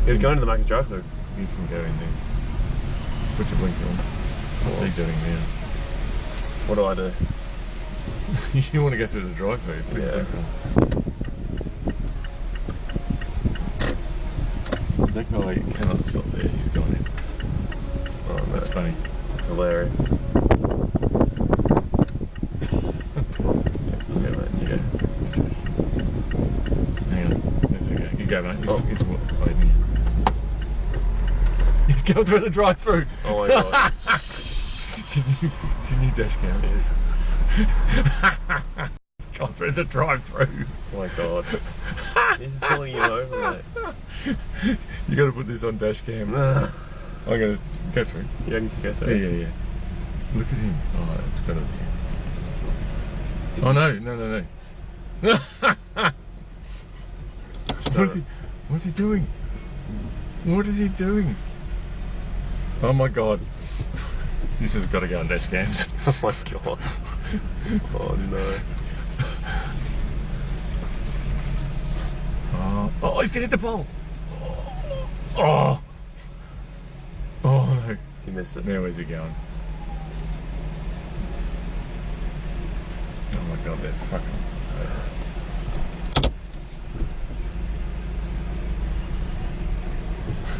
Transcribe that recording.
He was going to the Macca's drive-thru. You can go in there. Put your blinker on. What's he doing now? What do I do? You want to go through the drive-thru? Put your Yeah. blinker on. That guy cannot stop there. He's gone in. Oh, no. That's funny. It's hilarious. Yeah, mate. Yeah. Interesting. Hang on. That's okay. You go, mate. Oh. He's waiting here. He's going through the drive-thru. Oh my god. Can you dash cam? He's gone through the drive-thru. Oh my god. He's pulling you over, mate. You got to put this on dash cam. Nah. I'm gonna go through. You don't need to go Yeah, through. yeah. Look at him. Oh, it's got to be. Oh no, no, no, no. What's he doing? What is he doing? Oh my god. This has got to go on dash cams. Oh my god. Oh no. Oh, he's gonna hit the pole. Oh. Oh no. You missed it. Now where's he going? Oh my god, they're fucking.